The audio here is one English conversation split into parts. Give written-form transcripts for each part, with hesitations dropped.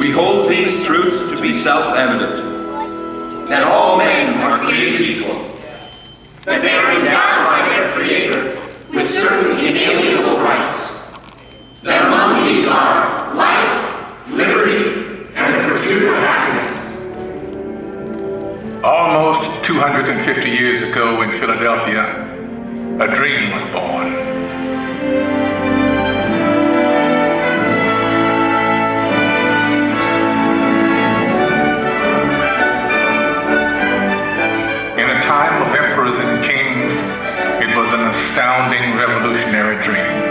We hold these truths to be self-evident, that all men are created equal, that they are endowed by their Creator with certain inalienable rights, that among these are life, liberty, and the pursuit of happiness. Almost 250 years ago in Philadelphia, a dream was born. In a time of emperors and kings, it was an astounding revolutionary dream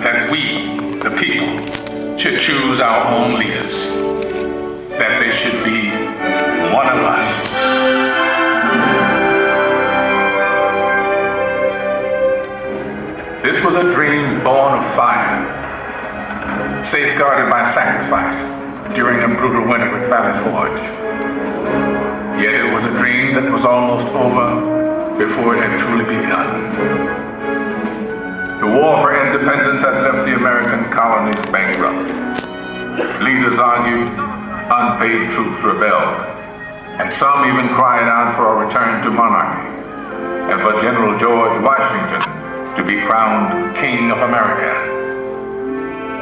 that we, the people, should choose our own leaders, that they should be one of us. This was a dream born of fire, safeguarded by sacrifice during a brutal winter at Valley Forge. Yet it was a dream that was almost over before it had truly begun. The war for independence had left the American colonies bankrupt. Leaders argued, unpaid troops rebelled, and some even cried out for a return to monarchy and for General George Washington to be crowned King of America.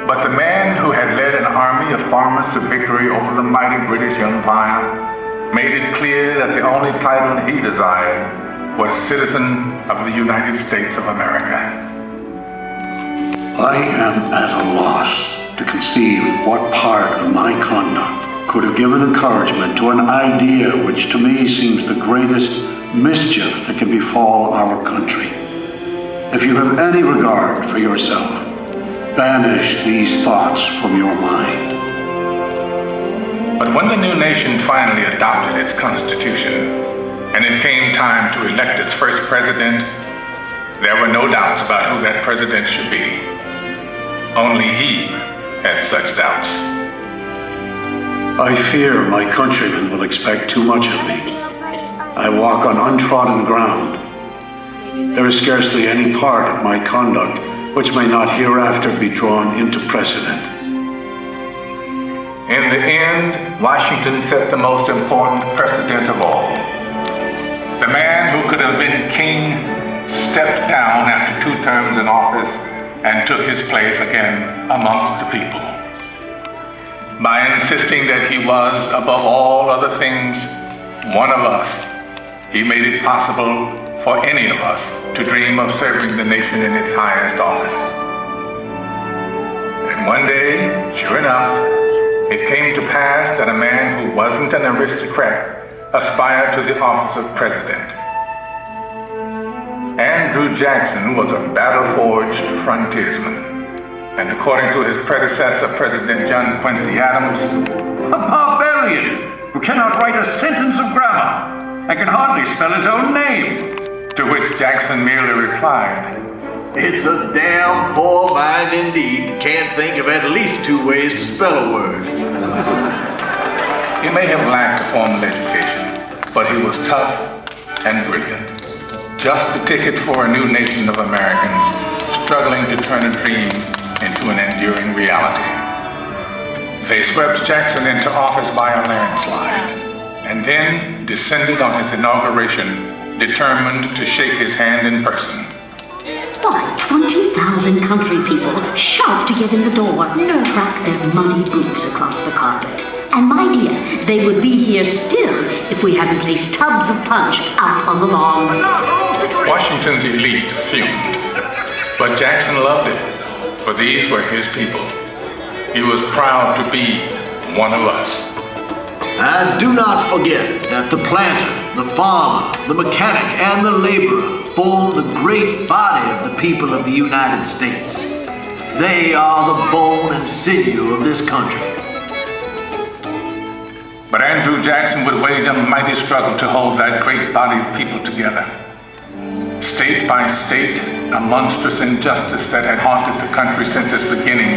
But the man who had led an army of farmers to victory over the mighty British Empire made it clear that the only title he desired was citizen of the United States of America. I am at a loss to conceive what part of my conduct could have given encouragement to an idea which to me seems the greatest mischief that can befall our country. If you have any regard for yourself, banish these thoughts from your mind. But when the new nation finally adopted its constitution, and it came time to elect its first president, there were no doubts about who that president should be. Only he had such doubts. I fear my countrymen will expect too much of me. I walk on untrodden ground. There is scarcely any part of my conduct which may not hereafter be drawn into precedent. In the end, Washington set the most important precedent of all. The man who could have been king stepped down after 2 terms in office and took his place again amongst the people. By insisting that he was, above all other things, one of us, he made it possible for any of us to dream of serving the nation in its highest office. And one day, sure enough, it came to pass that a man who wasn't an aristocrat aspired to the office of president. Andrew Jackson was a battle-forged frontiersman, and according to his predecessor, President John Quincy Adams, a barbarian who cannot write a sentence of grammar and can hardly spell his own name. To which Jackson merely replied, "It's a damn poor mind indeed that can't think of at least 2 ways to spell a word." He may have lacked a formal education, but he was tough and brilliant. Just the ticket for a new nation of Americans struggling to turn a dream into an enduring reality. They swept Jackson into office by a landslide, and then descended on his inauguration, determined to shake his hand in person. Why, 20,000 country people shoved to get in the door, track their muddy boots across the carpet. And my dear, they would be here still if we hadn't placed tubs of punch out on the lawn. Washington's elite fumed, but Jackson loved it, for these were his people. He was proud to be one of us. And do not forget that the planter, the farmer, the mechanic, and the laborer form the great body of the people of the United States. They are the bone and sinew of this country. But Andrew Jackson would wage a mighty struggle to hold that great body of people together. State by state, a monstrous injustice that had haunted the country since its beginning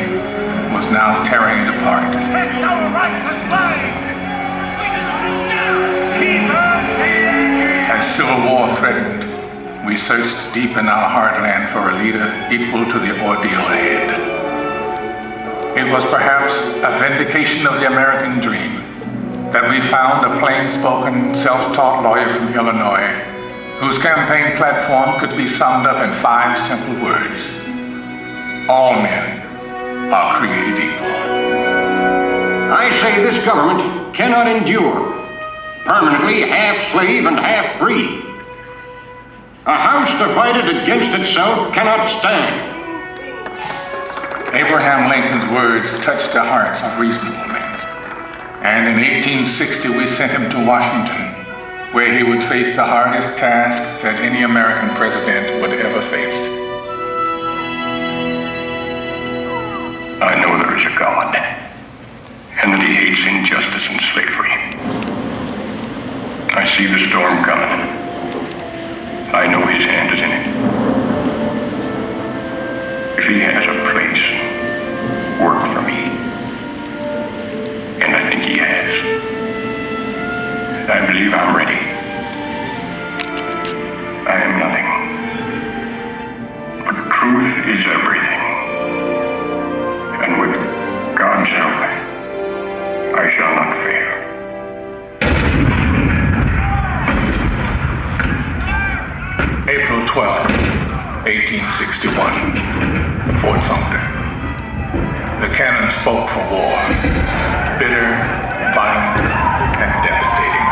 was now tearing it apart. Take no right to slaves! We swoop down! Keep them here! As civil war threatened, we searched deep in our heartland for a leader equal to the ordeal ahead. It It was perhaps a vindication of the American dream that we found a plain-spoken, self-taught lawyer from Illinois whose campaign platform could be summed up in 5 simple words. All men are created equal. I say this government cannot endure permanently half slave and half free. A house divided against itself cannot stand. Abraham Lincoln's words touched the hearts of reasonable men. And in 1860, we sent him to Washington, where he would face the hardest task that any American president would ever face. I know there is a God, and that he hates injustice and slavery. I see the storm coming. I know his hand is in it. If he has a place, work for me. And I think he has. I believe I'm ready. I am nothing. But truth is everything. And with God's help, I shall not fail. April 12, 1861, Fort Sumter. The cannon spoke for war, bitter, violent, and devastating.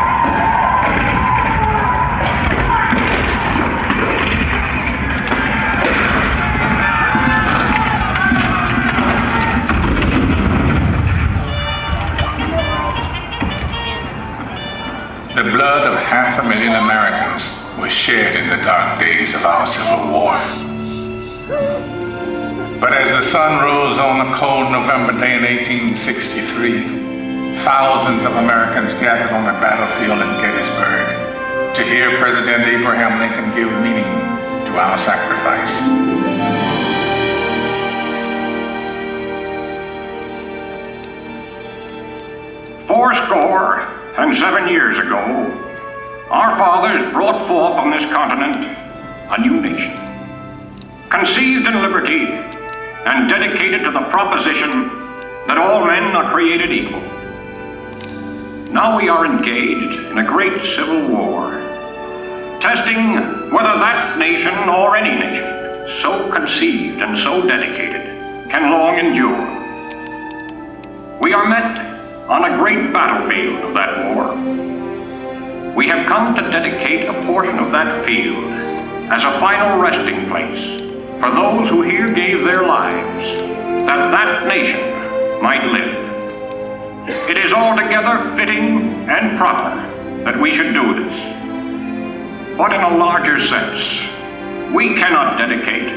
The blood of 500,000 Americans was shed in the dark days of our Civil War. But as the sun rose on a cold November day in 1863, thousands of Americans gathered on the battlefield in Gettysburg to hear President Abraham Lincoln give meaning to our sacrifice. "47 years ago, our fathers brought forth on this continent a new nation, conceived in liberty and dedicated to the proposition that all men are created equal. Now we are engaged in a great civil war, testing whether that nation or any nation so conceived and so dedicated can long endure. We are met on a great battlefield of that war. We have come to dedicate a portion of that field as a final resting place for those who here gave their lives that that nation might live. It is altogether fitting and proper that we should do this. But in a larger sense, we cannot dedicate,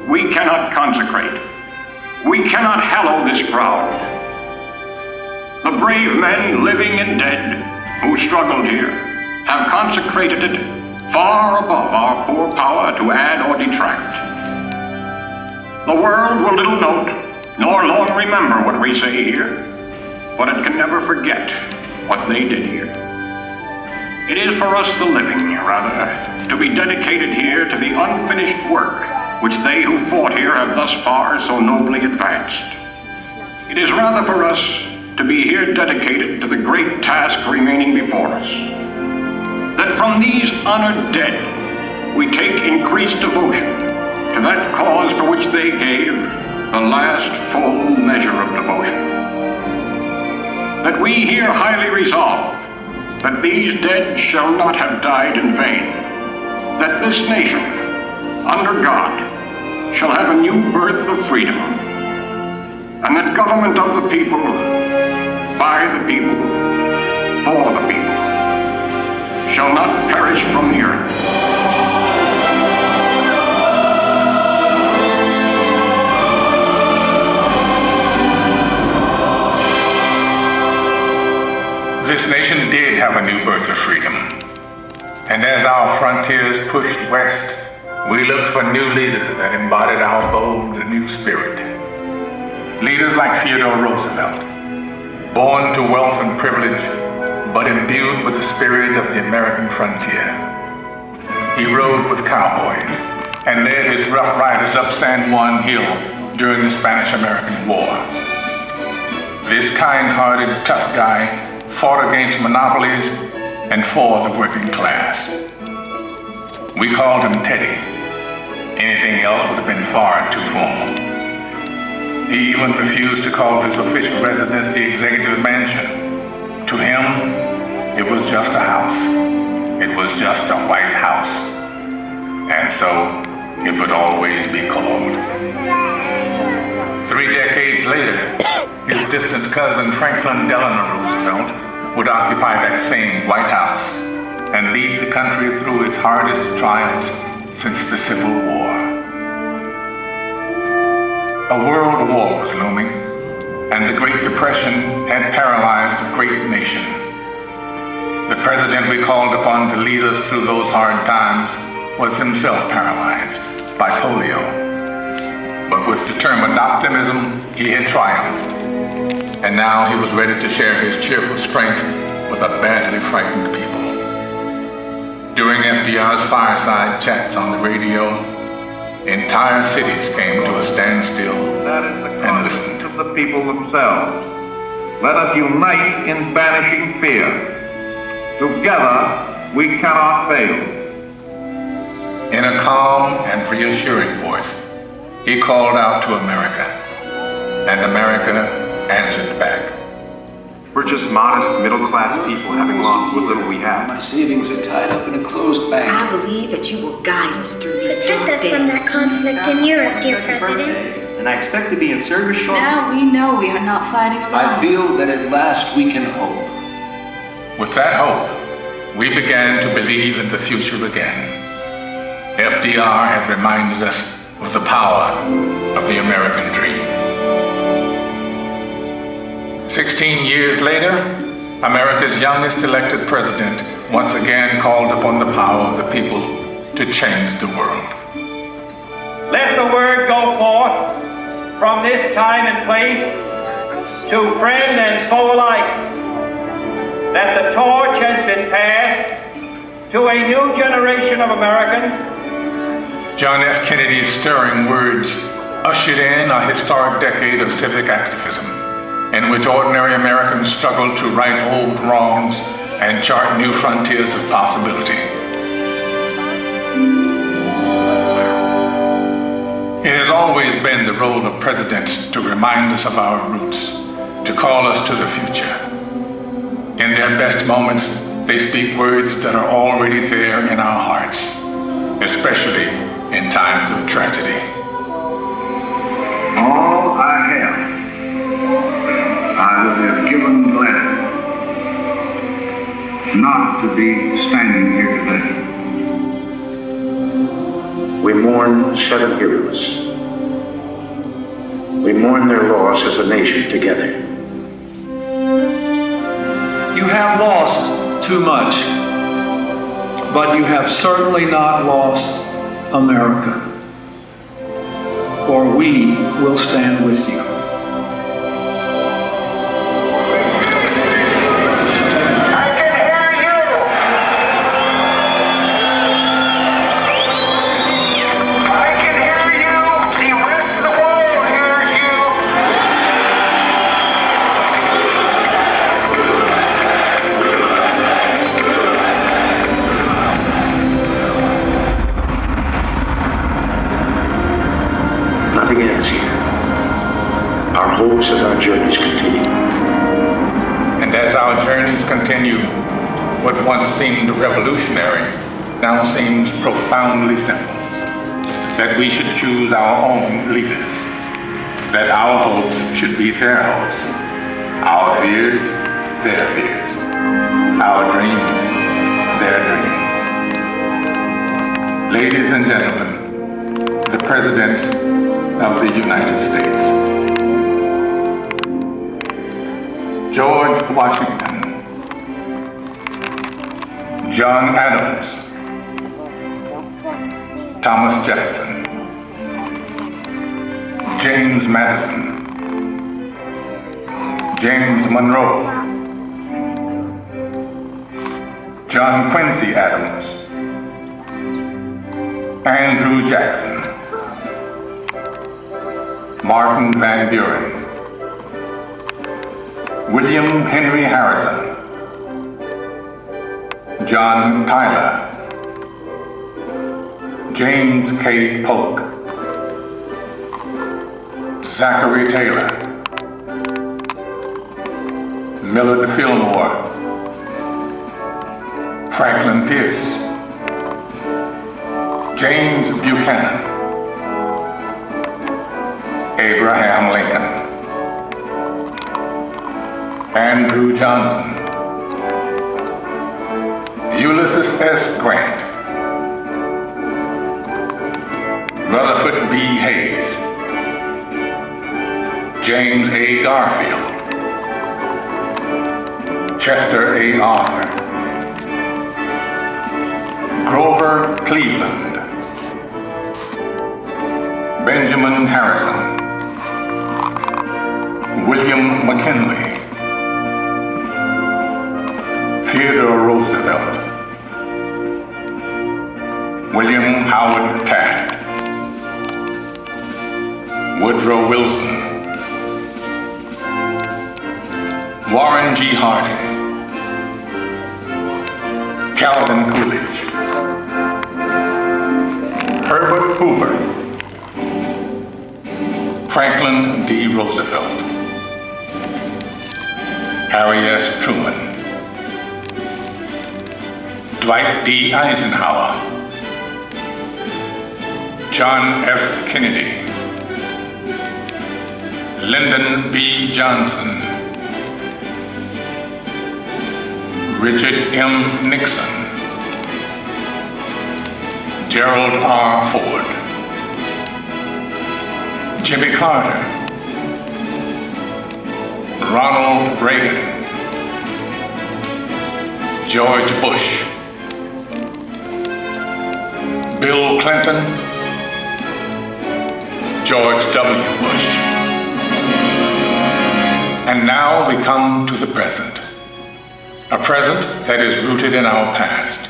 we cannot consecrate, we cannot hallow this ground. The brave men, living and dead, who struggled here, have consecrated it far above our poor power to add or detract. The world will little note, nor long remember what we say here, but it can never forget what they did here. It is for us, the living, rather, to be dedicated here to the unfinished work which they who fought here have thus far so nobly advanced. It is rather for us to be here dedicated to the great task remaining before us, that from these honored dead we take increased devotion to that cause for which they gave the last full measure of devotion. That we here highly resolve that these dead shall not have died in vain, that this nation, under God, shall have a new birth of freedom, and that government of the people, by the people, for the people, shall not perish from the earth. This nation did have a new birth of freedom. And as our frontiers pushed west, we looked for new leaders that embodied our bold new spirit. Leaders like Theodore Roosevelt, born to wealth and privilege, but imbued with the spirit of the American frontier. He rode with cowboys and led his rough riders up San Juan Hill, during the Spanish-American War. This kind-hearted, tough guy fought against monopolies and for the working class. We called him Teddy. Anything else would have been far too formal. He even refused to call his official residence the Executive Mansion. To him, it was just a house. It was just a white house. And so, it would always be called. 3 decades later, his distant cousin Franklin Delano Roosevelt would occupy that same White House and lead the country through its hardest trials since the Civil War. A world war was looming, and the Great Depression had paralyzed a great nation. The president we called upon to lead us through those hard times was himself paralyzed by polio. But with determined optimism, he had triumphed. And now he was ready to share his cheerful strength with a badly frightened people. During FDR's fireside chats on the radio, entire cities came to a standstill and listened. Of the people themselves. Let us unite in banishing fear. Together, we cannot fail. In a calm and reassuring voice, he called out to America, and America answered back. We're just modest, middle-class people having lost what little we have. My savings are tied up in a closed bank. I believe that you will guide us through these Protect dark us days. from that conflict in Europe, dear President. And I expect to be in service shortly. Now we know we are not fighting alone. I feel that at last we can hope. With that hope, we began to believe in the future again. FDR had reminded us of the power of the American dream. 16 years later, America's youngest elected president once again called upon the power of the people to change the world. Let the word go forth from this time and place to friend and foe alike that the torch has been passed to a new generation of Americans. John F. Kennedy's stirring words ushered in a historic decade of civic activism, in which ordinary Americans struggled to right old wrongs and chart new frontiers of possibility. It has always been the role of presidents to remind us of our roots, to call us to the future. In their best moments, they speak words that are already there in our hearts, especially in times of tragedy. All I have, I would have given gladly not to be standing here today. We mourn 7 heroes. We mourn their loss as a nation together. You have lost too much, but you have certainly not lost America, for we will stand with you. Nothing ends here. Our hopes and our journeys continue. And as our journeys continue, what once seemed revolutionary now seems profoundly simple. That we should choose our own leaders. That our hopes should be their hopes. Our fears, their fears. Our dreams, their dreams. Ladies and gentlemen, the presidents of the United States. George Washington, John Adams, Thomas Jefferson, James Madison, James Monroe, John Quincy Adams, Andrew Jackson, Martin Van Buren, William Henry Harrison, John Tyler, James K. Polk, Zachary Taylor, Millard Fillmore, Franklin Pierce, James Buchanan, Abraham Lincoln, Andrew Johnson, Ulysses S. Grant, Rutherford B. Hayes, James A. Garfield, Chester A. Arthur, Grover Cleveland, Benjamin Harrison, William McKinley, Theodore Roosevelt, William Howard Taft, Woodrow Wilson, Warren G. Harding, Calvin Coolidge, Herbert Hoover, Franklin D. Roosevelt, Harry S. Truman, Dwight D. Eisenhower, John F. Kennedy, Lyndon B. Johnson, Richard M. Nixon, Gerald R. Ford, Jimmy Carter, Ronald Reagan, George Bush, Bill Clinton, George W. Bush. And now we come to the present, a present that is rooted in our past.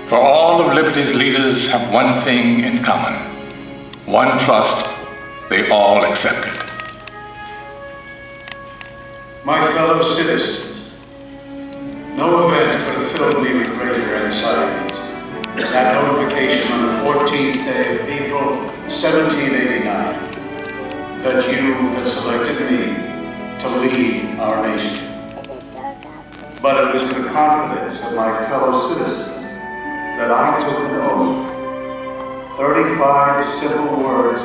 For all of liberty's leaders have one thing in common, one trust they all accepted. My fellow citizens, no event could have filled me with greater anxieties than that notification on the 14th day of April, 1789, that you had selected me to lead our nation. But it was with the confidence of my fellow citizens that I took an oath, 35 simple words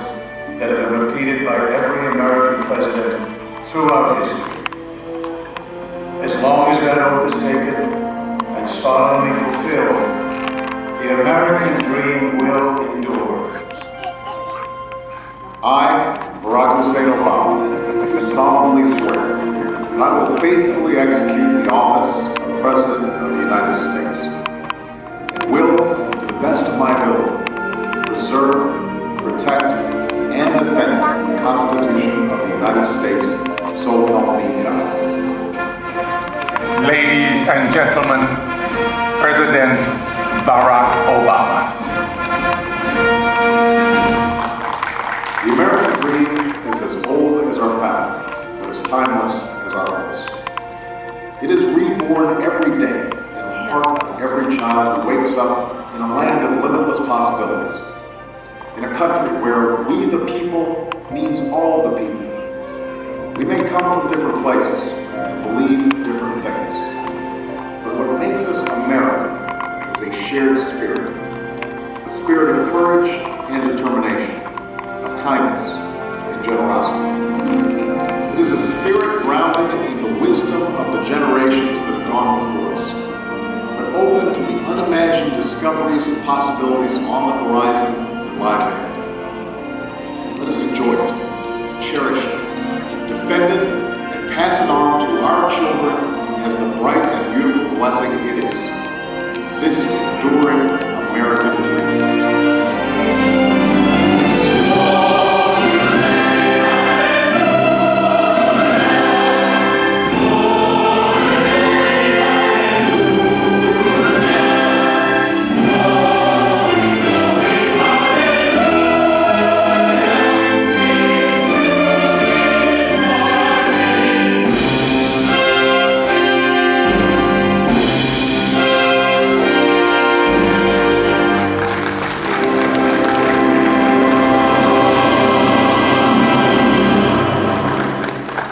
that have been repeated by every American president throughout history. As long as that oath is taken and solemnly fulfilled, the American dream will endure. I, Barack Hussein Obama, do solemnly swear that I will faithfully execute the office of President of the United States and will, to the best of my ability, preserve, protect, and defend the Constitution of the United States, so help me God. Ladies and gentlemen, President Barack Obama. The American dream is as old as our founding, but as timeless as our hopes. It is reborn every day in the heart of every child who wakes up in a land of limitless possibilities. In a country where we the people means all the people. We may come from different places and believe different things, but what makes us American is a shared spirit, a spirit of courage and determination, of kindness and generosity. It is a spirit grounded in the wisdom of the generations that have gone before us, but open to the unimagined discoveries and possibilities on the horizon that lies ahead. Let us enjoy it, cherish it, defend it, and pass it on to our children as the bright and beautiful blessing it is. This enduring American dream.